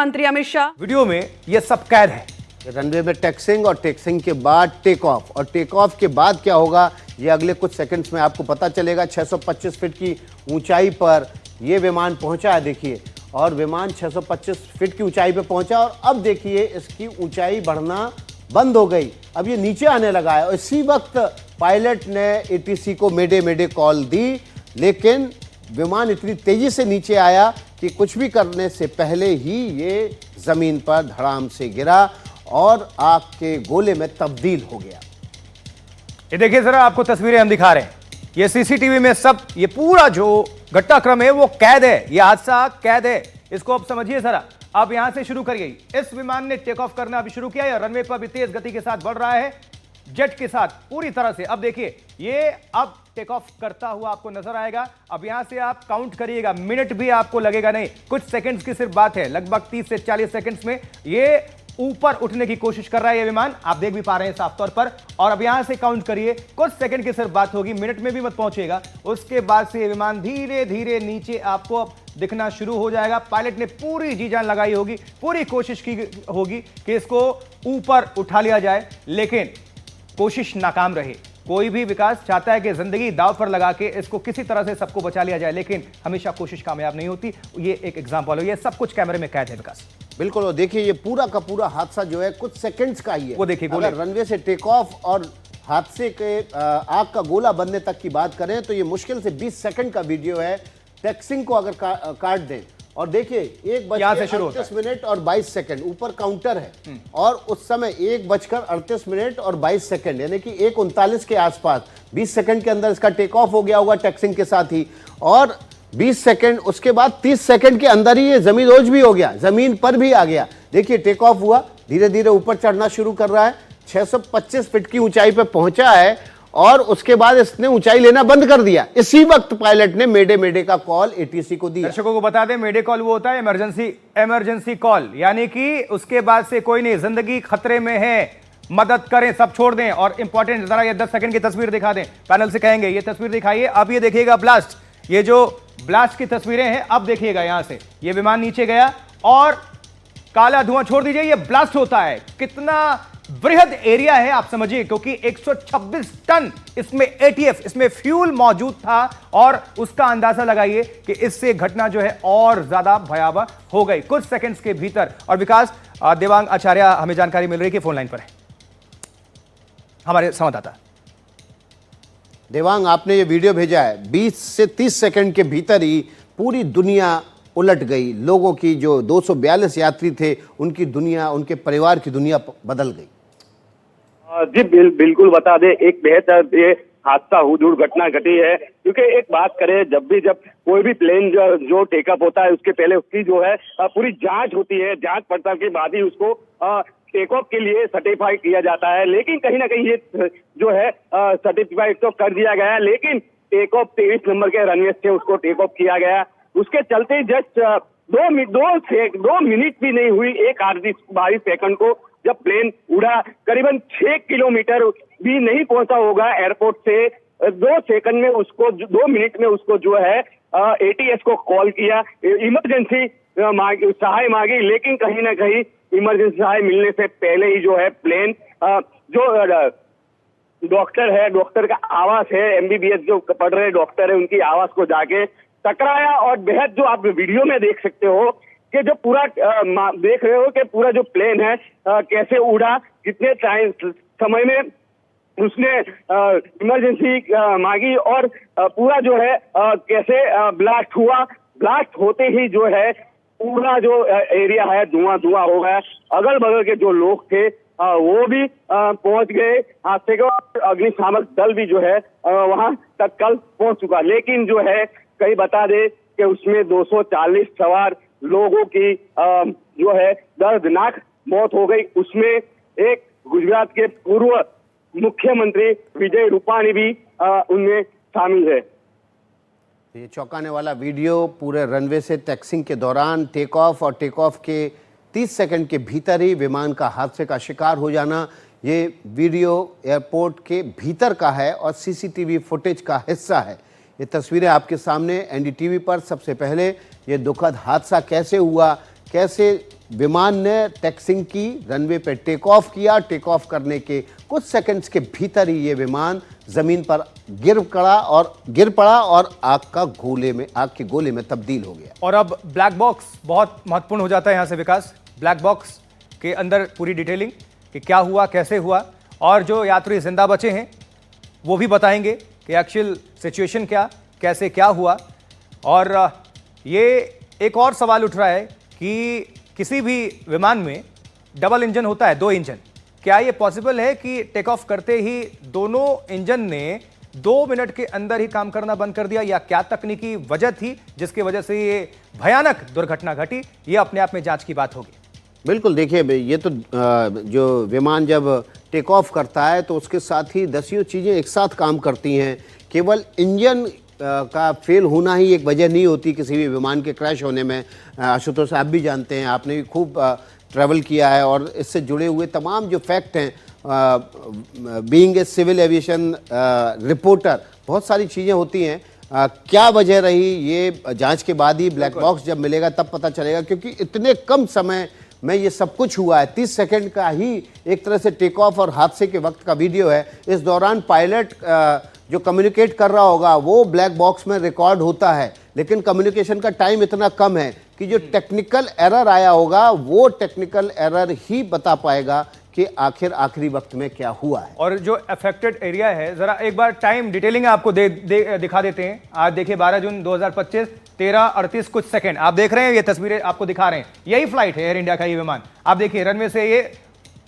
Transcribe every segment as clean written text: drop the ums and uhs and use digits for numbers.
मंत्री अमित शाह। वीडियो में ये सब कैद है। रनवे में टैक्सिंग और टैक्सिंग के बाद टेक ऑफ, और टेक ऑफ के बाद क्या होगा ये अगले कुछ सेकंड्स में आपको पता चलेगा। 625 फीट की ऊंचाई पर ये विमान पहुंचा है, देखिए, और विमान 625 फीट की ऊंचाई पे पहुंचा और अब देखिए इसकी ऊंचाई बढ़ना बंद हो गई। अब ये नीचे आने लगा है और इसी वक्त पायलट ने एटीसी को मेडे मेडे कॉल दी, लेकिन विमान इतनी तेजी से नीचे आया कि कुछ भी करने से पहले ही ये जमीन पर धड़ाम से गिरा और आग के गोले में तब्दील हो गया। ये देखिए जरा, आपको तस्वीरें हम दिखा रहे हैं। ये सीसीटीवी में सब, ये पूरा जो घटनाक्रम है वो कैद है, ये हादसा कैद है। इसको अब समझिए जरा। आप यहां से शुरू करिए। इस विमान ने टेक ऑफ करना अभी शुरू किया है, रनवे पर भी तेज गति के साथ बढ़ रहा है, जेट के साथ पूरी तरह से। अब देखिए ये अब टेक ऑफ करता हुआ आपको नजर आएगा। अब यहां से आप काउंट करिएगा, मिनट भी आपको लगेगा नहीं, कुछ सेकंड्स की सिर्फ बात है। लगभग 30 से 40 सेकंड्स में ये ऊपर उठने की कोशिश कर रहा है ये विमान, आप देख भी पा रहे हैं साफ तौर पर। और अब यहां से काउंट करिए, कुछ सेकंड की सिर्फ बात होगी, मिनट में भी मत पहुंचेगा। उसके बाद से ये विमान धीरे धीरे नीचे आपको दिखना शुरू हो जाएगा। पायलट ने पूरी जी जान लगाई होगी, पूरी कोशिश की होगी कि इसको ऊपर उठा लिया जाए, लेकिन कोशिश नाकाम रही। कोई भी विकास चाहता है कि जिंदगी दांव पर लगा के इसको किसी तरह से सबको बचा लिया जाए, लेकिन हमेशा कोशिश कामयाब नहीं होती। ये एक एग्जांपल है, ये सब कुछ कैमरे में कैद है विकास। बिल्कुल, और देखिए ये पूरा का पूरा हादसा जो है कुछ सेकंड्स का ही है। वो देखिए, अगर रनवे से टेक ऑफ और हादसे के आग का गोला बनने तक की बात करें तो ये मुश्किल से 20 सेकंड का वीडियो है। टैक्सिंग को अगर काट दें और देखिए 1:38 और 22 सेकंड ऊपर काउंटर है, और उस समय 1:38 और 22 सेकंड यानी कि 1:39 के आसपास 20 सेकंड के अंदर इसका टेक ऑफ हो गया होगा टैक्सिंग के साथ ही, और 20 सेकंड उसके बाद 30 सेकंड के अंदर ही ये जमीनदोज भी हो गया, जमीन पर भी आ गया। देखिए टेक ऑफ हुआ, धीरे धीरे ऊपर चढ़ना शुरू कर रहा है, 625 फीट की ऊंचाई पर पहुंचा है और उसके बाद इसने ऊंचाई लेना बंद कर दिया। इसी वक्त पायलट ने मेडे मेडे का कॉल एटीसी को दिया। दर्शकों को बता दें, मेडे कॉल वो होता है इमरजेंसी कॉल, यानी कि उसके बाद से कोई नहीं, जिंदगी खतरे में है, मदद करें, सब छोड़ दें। और इंपॉर्टेंट जरा ये 10 सेकंड की तस्वीर दिखा दें, पैनल से कहेंगे ये तस्वीर दिखाइए। अब ये देखिएगा ब्लास्ट, ये जो ब्लास्ट की तस्वीरें हैं, अब देखिएगा यहां से ये विमान नीचे गया और काला धुआं छोड़ दीजिए, ये ब्लास्ट होता है। कितना बृहद एरिया है आप समझिए, क्योंकि 126 टन इसमें एटीएफ, इसमें फ्यूल मौजूद था, और उसका अंदाजा लगाइए कि इससे घटना जो है और ज्यादा भयावह हो गई कुछ सेकंड्स के भीतर। और विकास, देवांग आचार्य हमें जानकारी मिल रही है कि फोन लाइन पर है हमारे संवाददाता। देवांग, आपने ये वीडियो भेजा है, 20 से 30 सेकंड के भीतर ही पूरी दुनिया उलट गई। लोगों की जो 242 यात्री थे उनकी दुनिया, उनके परिवार की दुनिया बदल गई। जी बिल्कुल बता दें, एक बेहद ये हादसा दुर्घटना घटी है, क्योंकि एक बात करें, जब कोई भी प्लेन जो टेकअप होता है उसके पहले उसकी जो है पूरी जांच होती है, जांच पड़ताल के बाद ही उसको टेक ऑफ के लिए सर्टिफाई किया जाता है। लेकिन कहीं ना कहीं ये जो है सर्टिफाई तो कर दिया गया, लेकिन टेक ऑफ 23 नंबर के रनवे से उसको टेक ऑफ किया गया। उसके चलते जस्ट 2 मिनट भी नहीं हुई, 1:22 सेकंड को जब प्लेन उड़ा, करीबन 6 किलोमीटर भी नहीं पहुंचा होगा एयरपोर्ट से, 2 सेकंड में उसको, 2 मिनट में उसको जो है एटीएस को कॉल किया, इमरजेंसी सहाय मांगी, लेकिन कहीं ना कहीं इमरजेंसी सहाय मिलने से पहले ही जो है प्लेन जो डॉक्टर है, डॉक्टर का आवास है, एमबीबीएस जो पढ़ रहे डॉक्टर है, उनकी आवास को जाके टकराया। और बेहद जो आप वीडियो में देख सकते हो कि जो पूरा देख रहे हो कि पूरा जो प्लेन है कैसे उड़ा, कितने टाइम समय में उसने इमरजेंसी मांगी, और पूरा जो है कैसे ब्लास्ट हुआ। ब्लास्ट होते ही जो है पूरा जो एरिया है धुआं हो गया। अगल बगल के जो लोग थे वो भी पहुंच गए हादसे को, अग्निशामक दल भी जो है वहां तक कल पहुंच चुका। लेकिन जो है कहीं बता दे कि उसमें 240 सवार लोगों की जो है दर्दनाक मौत हो गई। उसमें एक गुजरात के पूर्व मुख्यमंत्री विजय रूपाणी भी उनमें शामिल है। ये चौंकाने वाला वीडियो पूरे रनवे से टैक्सिंग के दौरान टेक ऑफ के 30 सेकंड के भीतर ही विमान का हादसे का शिकार हो जाना, ये वीडियो एयरपोर्ट के भीतर का है और सीसीटीवी फुटेज का हिस्सा है। ये तस्वीरें आपके सामने एनडीटीवी पर। सबसे पहले ये दुखद हादसा कैसे हुआ, कैसे विमान ने टैक्सिंग की, रनवे पे टेक ऑफ किया, टेक ऑफ करने के कुछ सेकंड्स के भीतर ही ये विमान जमीन पर गिर पड़ा और आग के गोले में तब्दील हो गया। और अब ब्लैक बॉक्स बहुत महत्वपूर्ण हो जाता है यहां से विकास। ब्लैक बॉक्स के अंदर पूरी डिटेलिंग कि क्या हुआ, कैसे हुआ, और जो यात्री जिंदा बचे हैं वो भी बताएंगे कि एक्चुअल सिचुएशन क्या, कैसे क्या हुआ। और ये एक और सवाल उठ रहा है कि किसी भी विमान में डबल इंजन होता है, 2 इंजन, क्या ये पॉसिबल है कि टेक ऑफ करते ही दोनों इंजन ने 2 मिनट के अंदर ही काम करना बंद कर दिया, या क्या तकनीकी वजह थी जिसकी वजह से ये भयानक दुर्घटना घटी? ये अपने आप में जांच की बात होगी। बिल्कुल, देखिए ये तो जो विमान जब टेक ऑफ करता है तो उसके साथ ही दसियों चीज़ें एक साथ काम करती हैं। केवल इंजन का फेल होना ही एक वजह नहीं होती किसी भी विमान के क्रैश होने में। आशुतोष, आप भी जानते हैं, आपने भी खूब ट्रैवल किया है और इससे जुड़े हुए तमाम जो फैक्ट हैं, being a civil aviation reporter, बहुत सारी चीज़ें होती हैं। क्या वजह रही ये जांच के बाद ही, ब्लैक बॉक्स जब मिलेगा तब पता चलेगा, क्योंकि इतने कम समय में ये सब कुछ हुआ है। 30 सेकंड का ही एक तरह से टेक ऑफ और हादसे के वक्त का वीडियो है। इस दौरान पायलट जो कम्युनिकेट कर रहा होगा वो ब्लैक बॉक्स में रिकॉर्ड होता है, लेकिन कम्युनिकेशन का टाइम इतना कम है कि जो टेक्निकल एरर आया होगा वो टेक्निकल एरर ही बता पाएगा कि आखिर आखिरी वक्त में क्या हुआ है। और जो अफेक्टेड एरिया है, जरा एक बार टाइम डिटेलिंग आपको दिखा देते हैं। आज देखिए 12 जून 2025, 13:38 कुछ सेकंड आप देख रहे हैं, ये तस्वीरें आपको दिखा रहे हैं। यही फ्लाइट है एयर इंडिया का, ये विमान। आप देखिए रनवे से ये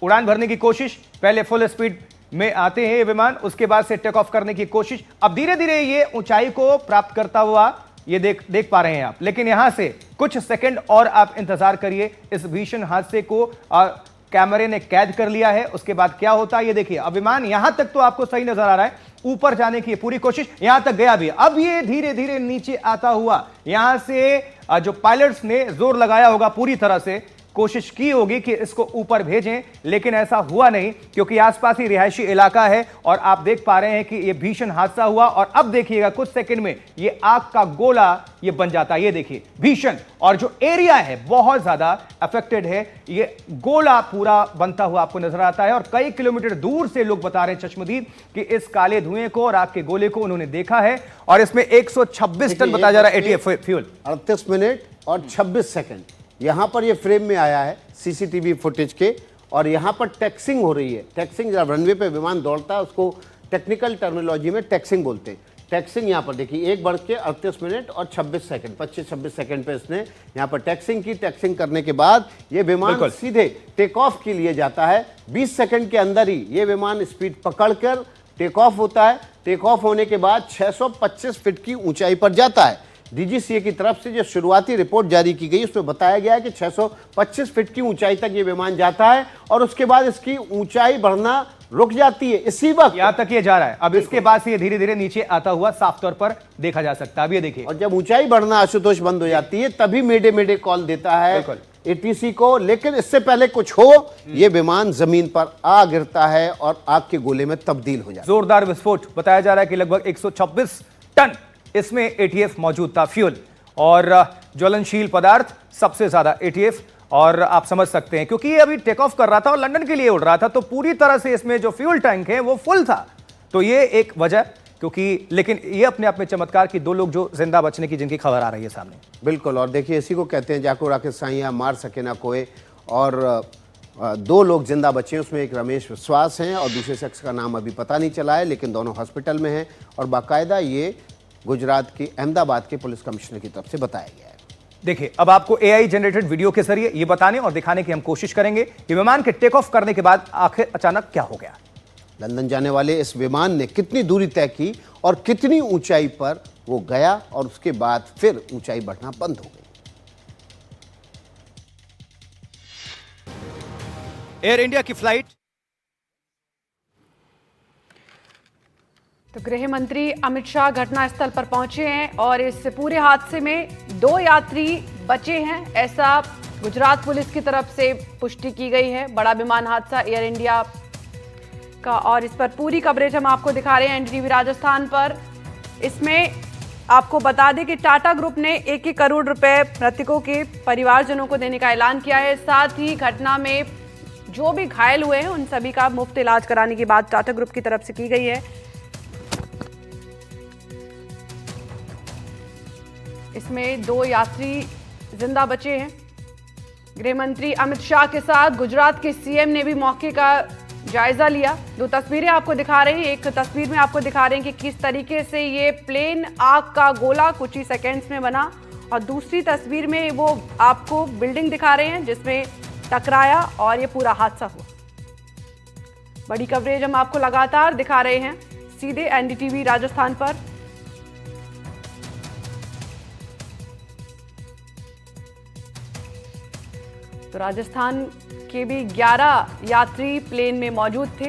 उड़ान भरने की कोशिश, पहले फुल स्पीड में आते हैं ये विमान, उसके बाद से टेक ऑफ करने की कोशिश। अब धीरे धीरे ये ऊंचाई को प्राप्त करता हुआ ये देख पा रहे हैं आप। लेकिन यहां से कुछ सेकंड और आप इंतजार करिए, इस भीषण हादसे को कैमरे ने कैद कर लिया है। उसके बाद क्या होता है ये देखिए। अब विमान यहां तक तो आपको सही नजर आ रहा है, ऊपर जाने की पूरी कोशिश, यहां तक गया भी। अब ये धीरे धीरे नीचे आता हुआ, यहां से जो पायलट्स ने जोर लगाया होगा, पूरी तरह से कोशिश की होगी कि इसको ऊपर भेजें, लेकिन ऐसा हुआ नहीं, क्योंकि आसपास ही रिहायशी इलाका है। और आप देख पा रहे हैं कि यह भीषण हादसा हुआ। और अब देखिएगा कुछ सेकंड में ये आग का गोला ये बन जाता है। ये देखिए भीषण, और जो एरिया है बहुत ज्यादा अफेक्टेड है, ये गोला पूरा बनता हुआ आपको नजर आता है। और कई किलोमीटर दूर से लोग बता रहे हैं चश्मदीद कि इस काले धुएं को और आग के गोले को उन्होंने देखा है। और इसमें 126 टन बताया जा रहा है एटीएफ फ्यूल। 38 मिनट और 26 सेकंड यहां पर ये फ्रेम में आया है सीसीटीवी फुटेज के। और यहां पर टैक्सिंग हो रही है। टैक्सिंग, जब रनवे पे विमान दौड़ता है उसको टेक्निकल टर्मिनोलॉजी में टैक्सिंग बोलते हैं। टैक्सिंग यहां पर देखिए 1:38 मिनट और 26 सेकंड, 25-26 सेकंड पे इसने यहां पर टैक्सिंग की। टैक्सिंग करने के बाद ये विमान सीधे टेक ऑफ के लिए जाता है। 20 सेकंड के अंदर ही ये विमान स्पीड पकड़कर टेक ऑफ होता है। टेक ऑफ होने के बाद 625 फीट की ऊंचाई पर जाता है। डीजीसीए की तरफ से जो शुरुआती रिपोर्ट जारी की गई उसमें बताया गया है कि 625 फीट की ऊंचाई तक ये विमान जाता है और उसके बाद इसकी ऊंचाई बढ़ना रुक जाती है। इसी वक्त यहां तक ये जा रहा है। अब इसके बाद से ये धीरे धीरे नीचे आता हुआ साफ तौर पर देखा जा सकता है। अब ये देखिए, और जब ऊंचाई बढ़ना आशुतोष बंद हो जाती है तभी मेडे कॉल देता है एटीसी को। लेकिन इससे पहले कुछ हो, ये विमान जमीन पर आ गिरता है और आग के गोले में तब्दील हो जाता है। जोरदार विस्फोट बताया जा रहा है कि लगभग 126 टन इसमें एटीएफ मौजूद था, फ्यूल और ज्वलनशील पदार्थ, सबसे ज्यादा एटीएफ। और आप समझ सकते हैं क्योंकि ये अभी टेक ऑफ कर रहा था और लंदन के लिए उड़ रहा था, तो पूरी तरह से इसमें जो फ्यूल टैंक है वो फुल था। तो ये एक वजह, क्योंकि लेकिन ये अपने आप में चमत्कार कि 2 लोग जो जिंदा बचने की जिनकी खबर आ रही है सामने। बिल्कुल, और देखिए इसी को कहते हैं जाको राके साइया मार सके ना कोई। और 2 लोग जिंदा बचे, उसमें एक रमेश विश्वास हैं और दूसरे शख्स का नाम अभी पता नहीं चला है, लेकिन दोनों हॉस्पिटल में हैं। और बाकायदा ये गुजरात की अहमदाबाद के पुलिस कमिश्नर की तरफ से बताया गया है। देखिए, अब आपको एआई जनरेटेड वीडियो के जरिए ये बताने और दिखाने की हम कोशिश करेंगे कि विमान के टेक ऑफ करने के बाद आखिर अचानक क्या हो गया। लंदन जाने वाले इस विमान ने कितनी दूरी तय की और कितनी ऊंचाई पर वो गया और उसके बाद फिर ऊंचाई बढ़ना बंद हो गई। एयर इंडिया की फ्लाइट। तो गृह मंत्री अमित शाह घटनास्थल पर पहुंचे हैं और इस पूरे हादसे में 2 यात्री बचे हैं, ऐसा गुजरात पुलिस की तरफ से पुष्टि की गई है। बड़ा विमान हादसा एयर इंडिया का, और इस पर पूरी कवरेज हम आपको दिखा रहे हैं एनडीटीवी राजस्थान पर। इसमें आपको बता दें कि टाटा ग्रुप ने 1-1 करोड़ रुपए मृतकों के परिवारजनों को देने का ऐलान किया है। साथ ही घटना में जो भी घायल हुए हैं उन सभी का मुफ्त इलाज कराने की बात टाटा ग्रुप की तरफ से की गई है। इसमें 2 यात्री जिंदा बचे हैं। गृह मंत्री अमित शाह के साथ गुजरात के सीएम ने भी मौके का जायजा लिया। 2 तस्वीरें आपको दिखा रहे हैं। एक तस्वीर में आपको दिखा रहे हैं कि किस तरीके से ये प्लेन आग का गोला कुछ ही सेकेंड्स में बना, और दूसरी तस्वीर में वो आपको बिल्डिंग दिखा रहे हैं जिसमें टकराया और ये पूरा हादसा हुआ। बड़ी कवरेज हम आपको लगातार दिखा रहे हैं सीधे एनडीटीवी राजस्थान पर। तो राजस्थान के भी 11 यात्री प्लेन में मौजूद थे।